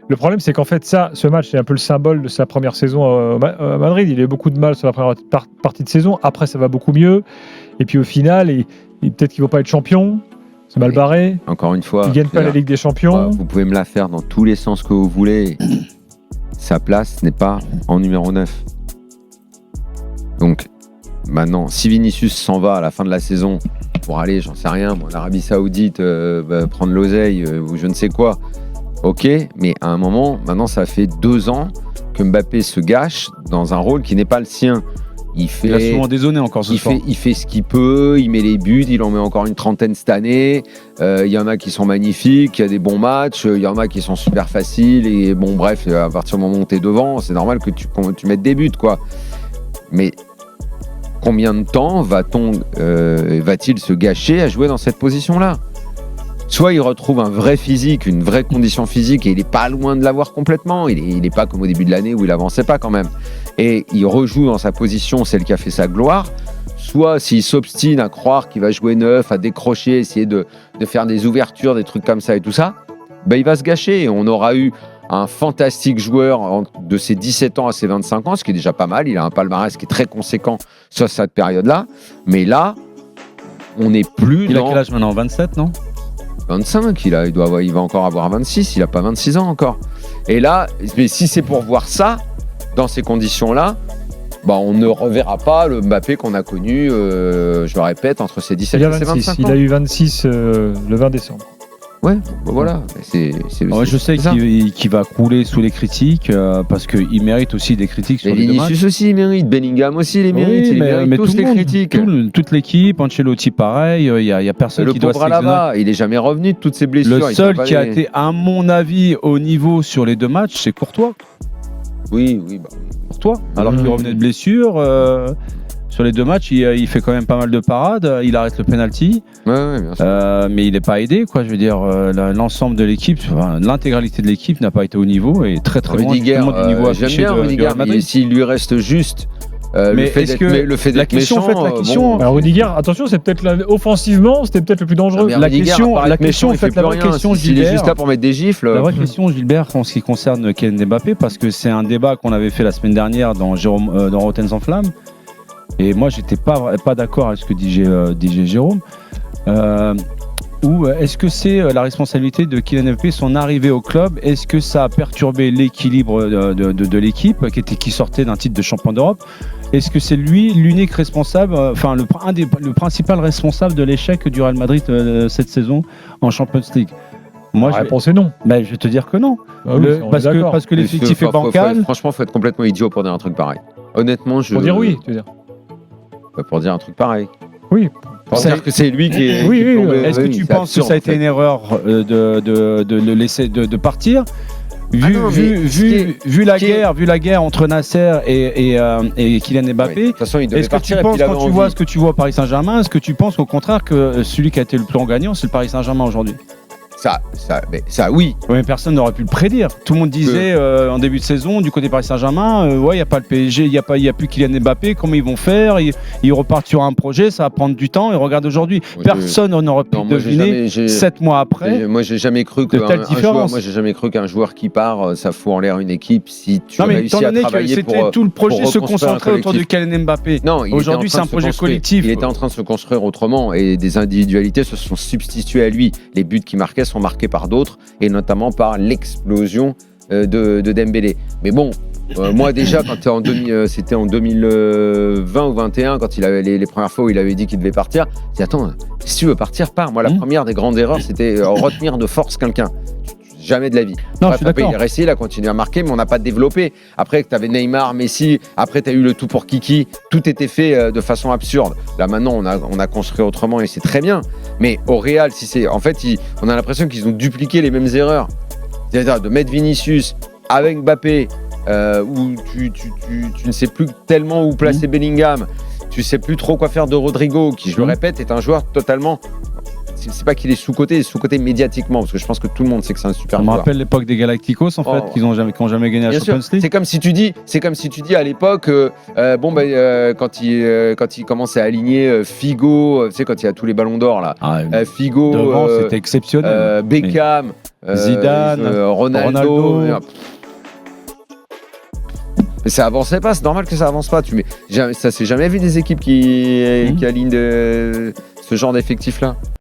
Le problème, c'est qu'en fait, ce match est un peu le symbole de sa première saison à Madrid. Il a eu beaucoup de mal sur la première partie de saison. Après, ça va beaucoup mieux. Et puis au final, peut-être qu'ils ne vont pas être champions. C'est mal barré. Encore une fois, ils ne gagnent pas la Ligue des Champions. Vous pouvez me la faire dans tous les sens que vous voulez. Sa place n'est pas en numéro 9. Donc, maintenant, si Vinicius s'en va à la fin de la saison pour aller, j'en sais rien, en Arabie Saoudite, prendre l'oseille ou je ne sais quoi, ok, mais à un moment, maintenant, ça fait 2 ans que Mbappé se gâche dans un rôle qui n'est pas le sien. Il a souvent dézonné encore ce soir. Il fait ce qu'il peut, il met les buts, il en met encore une 30aine cette année. Il y en a qui sont magnifiques, il y a des bons matchs, il y en a qui sont super faciles. Et bon, bref, à partir du moment où tu es devant, c'est normal que tu mettes des buts, quoi. Mais combien de temps va-t-il se gâcher à jouer dans cette position-là ? Soit il retrouve un vrai physique, une vraie condition physique et il n'est pas loin de l'avoir complètement. Il n'est pas comme au début de l'année où il avançait pas quand même. Et il rejoue dans sa position, celle qui a fait sa gloire. Soit s'il s'obstine à croire qu'il va jouer neuf, à décrocher, essayer de faire des ouvertures, des trucs comme ça et tout ça, il va se gâcher. Et on aura eu un fantastique joueur de ses 17 ans à ses 25 ans, ce qui est déjà pas mal. Il a un palmarès qui est très conséquent sur cette période-là. Mais là, on n'est plus Il a quel âge maintenant ? 27, non ? 25, il va encore avoir 26, il n'a pas 26 ans encore. Et là, mais si c'est pour voir ça, dans ces conditions-là, on ne reverra pas le Mbappé qu'on a connu, je le répète, entre ses 17 et ses 25 ans. Il a eu 26 le 20 décembre. Ouais, voilà. Je sais qu'il va crouler sous les critiques parce qu'il mérite aussi des critiques sur les deux matchs. Vinicius aussi, il mérite. Bellingham aussi, il mérite. Il mérite tous les critiques. Toute l'équipe, Ancelotti pareil, il n'y a personne qui doit s'exonérer. Là-bas, il n'est jamais revenu de toutes ses blessures. Le seul qui a été, à mon avis, au niveau sur les 2 matchs, c'est Courtois. Oui. Courtois, alors qu'il revenait de blessure. Sur les 2 matchs, il fait quand même pas mal de parades. Il arrête le penalty. Ouais, bien sûr. Mais il n'est pas aidé, quoi. Je veux dire, l'ensemble de l'équipe, l'intégralité de l'équipe n'a pas été au niveau et très très loin du niveau affiché de Real Madrid. S'il lui reste juste le fait d'être méchant. Rudiger, attention, c'est peut-être offensivement, c'était peut-être le plus dangereux. La question, Gilbert. Il est juste là pour mettre des gifles. La vraie question, Gilbert, en ce qui concerne Kylian Mbappé, parce que c'est un débat qu'on avait fait la semaine dernière dans Rotten sans flamme. Et moi, j'étais pas d'accord avec ce que disait Jérôme. Ou est-ce que c'est la responsabilité de Kylian Mbappé, son arrivée au club ? Est-ce que ça a perturbé l'équilibre de l'équipe qui sortait d'un titre de champion d'Europe ? Est-ce que c'est lui l'unique responsable, le principal responsable de l'échec du Real Madrid cette saison en Champions League ? Moi, la réponse est non. Je vais te dire que non. Parce que l'effectif est bancal. Franchement, il faut être complètement idiot pour dire un truc pareil. Honnêtement, Pour dire oui, tu veux dire. Pour dire un truc pareil. Oui. Pour dire que c'est lui qui est. Oui. Est-ce que tu penses que ça a été une erreur de le laisser de partir ? Vu la guerre entre Nasser et Kylian Mbappé, est-ce que tu penses, quand tu vois ce que tu vois au Paris Saint-Germain, est-ce que tu penses au contraire que celui qui a été le plus gagnant, c'est le Paris Saint-Germain aujourd'hui ? Ça, oui. Mais personne n'aurait pu le prédire. Tout le monde disait en début de saison, du côté Paris Saint-Germain, il n'y a pas le PSG, il n'y a plus Kylian Mbappé, comment ils vont faire ? Ils repartent sur un projet, ça va prendre du temps. Et regarde aujourd'hui, personne n'aurait pu deviner 7 mois après. Moi, j'ai jamais cru qu'un joueur qui part, ça fout en l'air une équipe si tu réussis à travailler pour tout le projet se concentrait autour de Kylian Mbappé. Non, aujourd'hui, c'est un projet collectif. Il était en train de se construire autrement et des individualités se sont substituées à lui. Les buts qu'il marquait sont marqués par d'autres et notamment par l'explosion de Dembélé. Mais bon, moi déjà quand c'était en 2020 ou 21 quand il avait les premières fois où il avait dit qu'il devait partir, j'ai dit attends, si tu veux partir, pars. Moi la première des grandes erreurs c'était retenir de force quelqu'un. Jamais de la vie. Non, je suis d'accord. Il est resté, il a continué à marquer, mais on n'a pas développé. Après, tu avais Neymar, Messi, après, tu as eu le tout pour Kiki. Tout était fait de façon absurde. Là, maintenant, on a construit autrement et c'est très bien. Mais au Real, on a l'impression qu'ils ont dupliqué les mêmes erreurs. C'est-à-dire de mettre Vinicius avec Mbappé, où tu ne sais plus tellement où placer Bellingham. Tu ne sais plus trop quoi faire de Rodrigo, qui, je le répète, est un joueur totalement... C'est pas qu'il est sous-coté, il est sous-coté médiatiquement, parce que je pense que tout le monde sait que c'est un super joueur. On me rappelle l'époque des Galacticos, en fait, qui n'ont jamais gagné la Champions League. C'est comme si tu dis à l'époque, quand il commençait à aligner Figo, tu sais, quand il y a tous les ballons d'or là, Figo, devant, c'était exceptionnel. Beckham. Zidane, Ronaldo. Ronaldo. Mais ça avançait pas, c'est normal que ça avance pas. Ça s'est jamais vu des équipes qui alignent ce genre d'effectifs là.